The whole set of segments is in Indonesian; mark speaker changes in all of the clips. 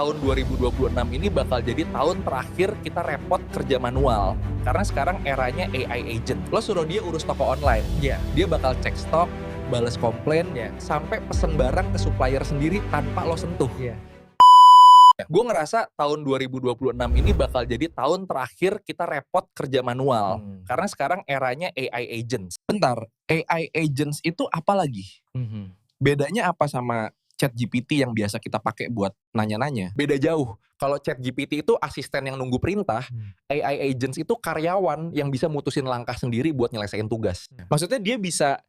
Speaker 1: Tahun 2026 ini bakal jadi tahun terakhir kita repot kerja manual. Karena sekarang eranya AI agent. Lo suruh dia urus toko online. Dia bakal cek stok, bales komplain, sampai pesen barang ke supplier sendiri tanpa lo sentuh. Gue ngerasa tahun 2026 ini bakal jadi tahun terakhir kita repot kerja manual. Karena sekarang eranya AI agents.
Speaker 2: Bentar, AI agents itu apa lagi? Bedanya apa sama ChatGPT yang biasa kita pakai buat nanya-nanya?
Speaker 1: Beda jauh. Kalau ChatGPT itu asisten yang nunggu perintah, AI agents itu karyawan yang bisa mutusin langkah sendiri buat nyelesain tugas. Maksudnya dia bisa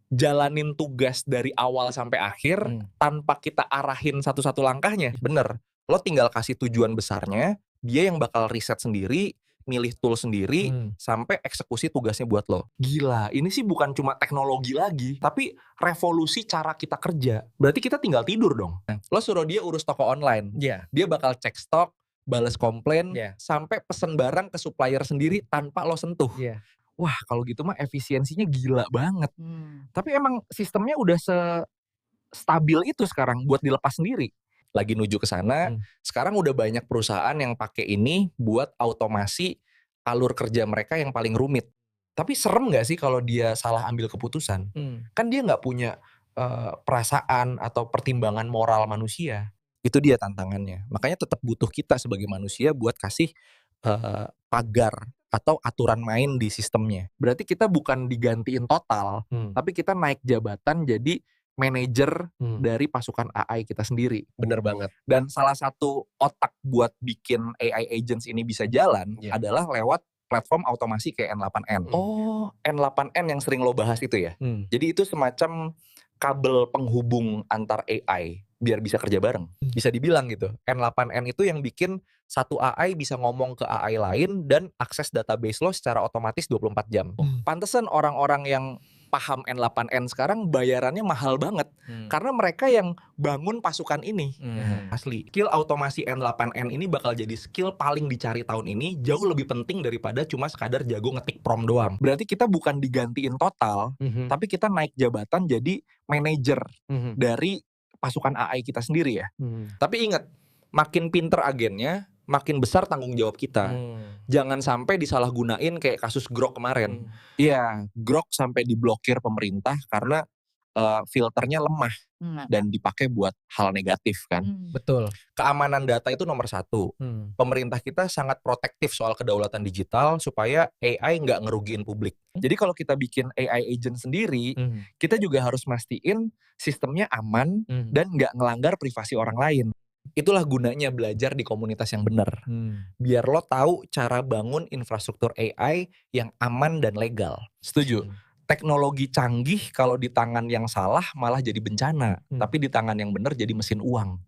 Speaker 1: jalanin tugas dari awal sampai akhir tanpa kita arahin satu-satu langkahnya. Bener. Lo tinggal kasih tujuan besarnya, dia yang bakal riset sendiri, milih tool sendiri, sampai eksekusi tugasnya buat lo. Gila, ini sih bukan cuma teknologi lagi, tapi revolusi cara kita kerja. Berarti kita tinggal tidur dong. Lo suruh dia urus toko online. Dia bakal cek stok, bales komplain, sampai pesen barang ke supplier sendiri tanpa lo sentuh. Wah, kalau gitu mah efisiensinya gila banget. Tapi emang sistemnya udah stabil itu sekarang buat dilepas sendiri. Lagi nuju ke sana. Sekarang udah banyak perusahaan yang pakai ini buat automasi alur kerja mereka yang paling rumit. Tapi serem nggak sih kalau dia salah ambil keputusan? Kan dia nggak punya perasaan atau pertimbangan moral manusia. Itu dia tantangannya. Makanya tetap butuh kita sebagai manusia buat kasih pagar atau aturan main di sistemnya. Berarti kita bukan digantiin total, tapi kita naik jabatan jadi manajer dari pasukan AI kita sendiri.
Speaker 2: Bener banget.
Speaker 1: Dan salah satu otak buat bikin AI agents ini bisa jalan adalah lewat platform otomasi kayak N8N. Oh, N8N yang sering lo bahas itu ya? Jadi itu semacam kabel penghubung antar AI biar bisa kerja bareng. Bisa dibilang gitu. N8N itu yang bikin satu AI bisa ngomong ke AI lain dan akses database lo secara otomatis 24 jam. Pantesan orang-orang yang paham N8N sekarang bayarannya mahal banget. Karena mereka yang bangun pasukan ini. Asli. Skill otomasi N8N ini bakal jadi skill paling dicari tahun ini, jauh lebih penting daripada cuma sekadar jago ngetik prompt doang. Berarti kita bukan digantiin total, tapi kita naik jabatan jadi manajer dari pasukan AI kita sendiri ya. Tapi ingat, makin pinter agennya, makin besar tanggung jawab kita. Jangan sampai disalahgunain kayak kasus Grok kemarin.
Speaker 2: Iya, Grok sampai diblokir pemerintah karena filternya lemah dan dipakai buat hal negatif kan.
Speaker 1: Betul. Keamanan data itu nomor 1. Pemerintah kita sangat protektif soal kedaulatan digital supaya AI nggak ngerugiin publik. Jadi kalau kita bikin AI agent sendiri, kita juga harus mastiin sistemnya aman dan nggak ngelanggar privasi orang lain. Itulah gunanya belajar di komunitas yang benar. Biar lo tahu cara bangun infrastruktur AI yang aman dan legal. Setuju? Teknologi canggih kalau di tangan yang salah malah jadi bencana. Tapi di tangan yang benar jadi mesin uang.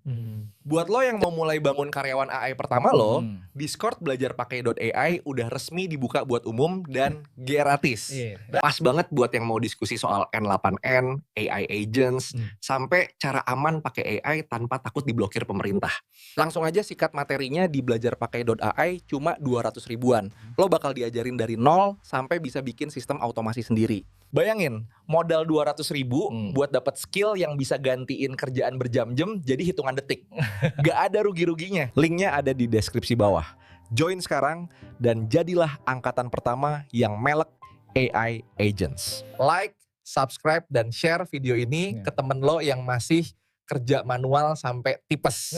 Speaker 1: Buat lo yang mau mulai bangun karyawan AI pertama lo, Discord belajarpakai.ai udah resmi dibuka buat umum dan gratis. Pas banget buat yang mau diskusi soal N8N, AI agents, sampai cara aman pakai AI tanpa takut diblokir pemerintah. Langsung aja sikat materinya di belajarpakai.ai cuma 200 ribuan. Lo bakal diajarin dari nol sampai bisa bikin sistem otomasi sendiri. Bayangin, modal 200 ribu buat dapat skill yang bisa gantiin kerjaan berjam-jam jadi hitungan detik. Gak ada rugi-ruginya. Linknya ada di deskripsi bawah. Join sekarang dan jadilah angkatan pertama yang melek AI agents. Like, subscribe, dan share video ini ke temen lo yang masih kerja manual sampai tipes.